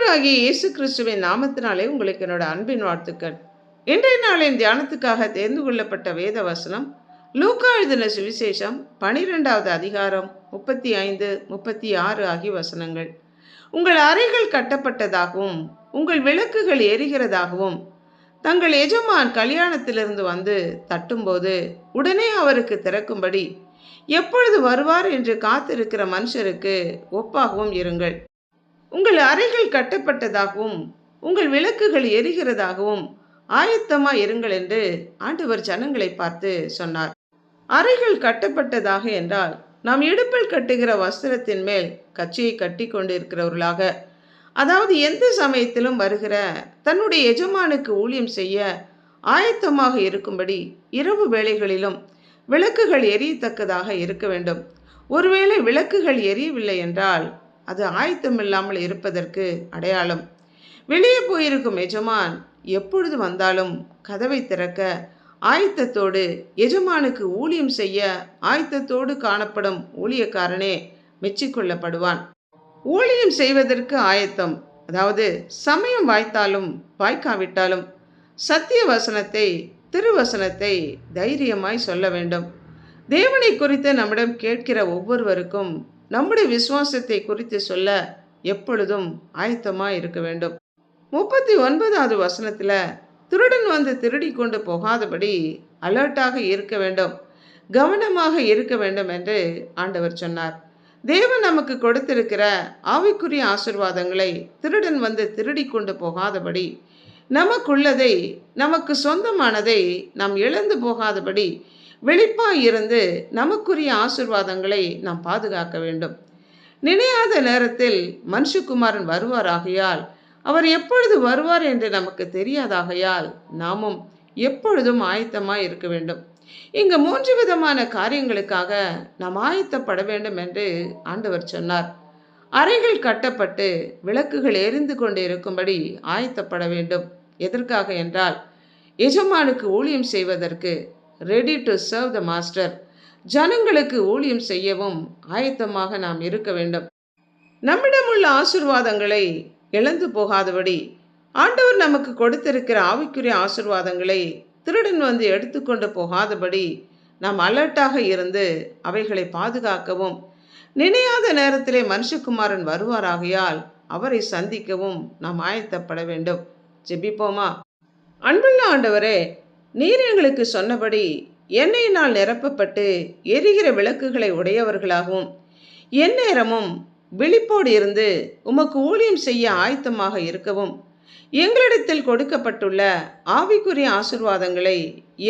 ஆண்டவராகிய இயேசு கிறிஸ்துவின் நாமத்தினாலே உங்களுக்கு என்னோட அன்பின் வாழ்த்துக்கள். இன்றைய நாளின் தியானத்துக்காக தேர்ந்து கொள்ளப்பட்ட வேத வசனம் லூக்கா எழுதின சுவிசேஷம் 12வது அதிகாரம் 35, 36 ஆகிய வசனங்கள். உங்கள் அறைகள் கட்டப்பட்டதாகவும் உங்கள் விளக்குகள் எரிகிறதாகவும் தங்கள் எஜமான் கல்யாணத்திலிருந்து வந்து தட்டும்போது உடனே அவருக்கு திறக்கும்படி எப்பொழுது வருவார் என்று காத்திருக்கிற மனுஷருக்கு ஒப்பாகவும் இருங்கள். உங்கள் அறைகள் கட்டப்பட்டதாகவும் உங்கள் விளக்குகள் எரிகிறதாகவும் ஆயத்தமாய் இருங்கள் என்று ஆண்டவர் ஜனங்களை பார்த்து சொன்னார். அறைகள் கட்டப்பட்டதாக என்றால் நாம் இடுப்பில் கட்டுகிற வஸ்திரத்தின் மேல் கச்சையை கட்டி கொண்டிருக்கிறவர்களாக, அதாவது எந்த சமயத்திலும் வருகிற தன்னுடைய எஜமானுக்கு ஊழியம் செய்ய ஆயத்தமாக இருக்கும்படி இரவு வேளைகளிலும் விளக்குகள் எரியத்தக்கதாக இருக்க வேண்டும். ஒருவேளை விளக்குகள் எரியவில்லை என்றால் அது ஆயத்தமில்லாமல் இருப்பதற்கு அடையாளம். வெளியே போயிருக்கும் எஜமான் எப்பொழுது வந்தாலும் கதவை திறக்க ஆயத்தத்தோடு, எஜமானுக்கு ஊழியம் செய்ய ஆயத்தத்தோடு காணப்படும் ஊழியக்காரனே மெச்சிக்கொள்ளப்படுவான். ஊழியம் செய்வதற்கு ஆயத்தம், அதாவது சமயம் வாய்த்தாலும் வாய்க்காவிட்டாலும் சத்திய வசனத்தை, திருவசனத்தை தைரியமாய் சொல்ல வேண்டும். தேவனை குறித்து நம்மிடம் கேட்கிற ஒவ்வொருவருக்கும் நம்முடைய விசுவாசத்தை குறித்து சொல்ல எப்பொழுதும் ஆயத்தமாக இருக்க வேண்டும். 39வது வசனத்தில் திருடன் வந்து திருடி கொண்டு போகாதபடி அலர்ட்டாக இருக்க வேண்டும், கவனமாக இருக்க வேண்டும் என்று ஆண்டவர் சொன்னார். தேவன் நமக்கு கொடுத்திருக்கிற ஆவிக்குரிய ஆசீர்வாதங்களை திருடன் வந்து திருடி கொண்டு போகாதபடி, நமக்குள்ளதை, நமக்கு சொந்தமானதை நாம் இழந்து போகாதபடி விழிப்பாய் இருந்து நமக்குரிய ஆசீர்வாதங்களை நாம் பாதுகாக்க வேண்டும். நினையாத நேரத்தில் மனுஷகுமாரன் வருவாராகையால், அவர் எப்பொழுது வருவார் என்று நமக்கு தெரியாதாகையால் நாமும் எப்பொழுதும் ஆயத்தமாய் இருக்க வேண்டும். இங்கு 3 விதமான காரியங்களுக்காக நாம் ஆயத்தப்பட வேண்டும் என்று ஆண்டவர் சொன்னார். அறைகள் கட்டப்பட்டு விளக்குகள் எரிந்து கொண்டு இருக்கும்படி ஆயத்தப்பட வேண்டும். எதற்காக என்றால், எஜமானுக்கு ஊழியம் செய்வதற்கு, ready to serve the master, ஜனங்களுக்கு ஊழியம் செய்யவும் ஆயத்தமாக நாம் இருக்க வேண்டும். நம்மிடமுள்ள ஆசீர்வாதங்களை இழந்து போகாதபடி, ஆண்டவர் நமக்கு கொடுத்திருக்கிற ஆவிக்குரிய ஆசீர்வாதங்களை திருடன் வந்து எடுத்துக்கொண்டு போகாதபடி நாம் அலர்ட்டாக இருந்து அவைகளை பாதுகாக்கவும், நினையாத நேரத்திலே மனுஷகுமாரன் வருவாராகையால் அவரை சந்திக்கவும் நாம் ஆயத்தப்பட வேண்டும். ஜெபிப்போமா. அன்புள்ள ஆண்டவரே, நீர் எங்களுக்கு சொன்னபடி எண்ணெயினால் நிரப்பப்பட்டு எரிகிற விளக்குகளை உடையவர்களாகவும் எந்நேரமும் விழிப்போடு இருந்து உமக்கு ஊழியம் செய்ய ஆயத்தமாக இருக்கவும், எங்களிடத்தில் கொடுக்கப்பட்டுள்ள ஆவிக்குரிய ஆசீர்வாதங்களை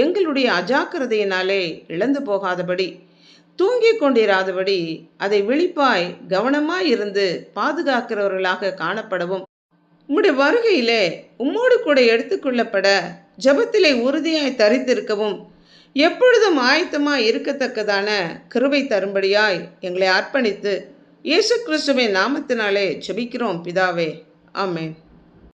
எங்களுடைய அஜாக்கிரதையினாலே இழந்து போகாதபடி, தூங்கிக் கொண்டிராதபடி அதை விழிப்பாய் கவனமாய் இருந்து பாதுகாக்கிறவர்களாக காணப்படவும், உம்முடைய வருகையிலே உம்மோடு கூட எடுத்துக்கொள்ளப்பட ஜெபத்திலே உறுதியாய் தரித்திருக்கவும் எப்பொழுதும் ஆயத்தமாய் இருக்கத்தக்கதான கிருபை தரும்படியாய் எங்களை அர்ப்பணித்து இயேசு கிறிஸ்துவின் நாமத்தினாலே ஜெபிக்கிறோம் பிதாவே. ஆமென்.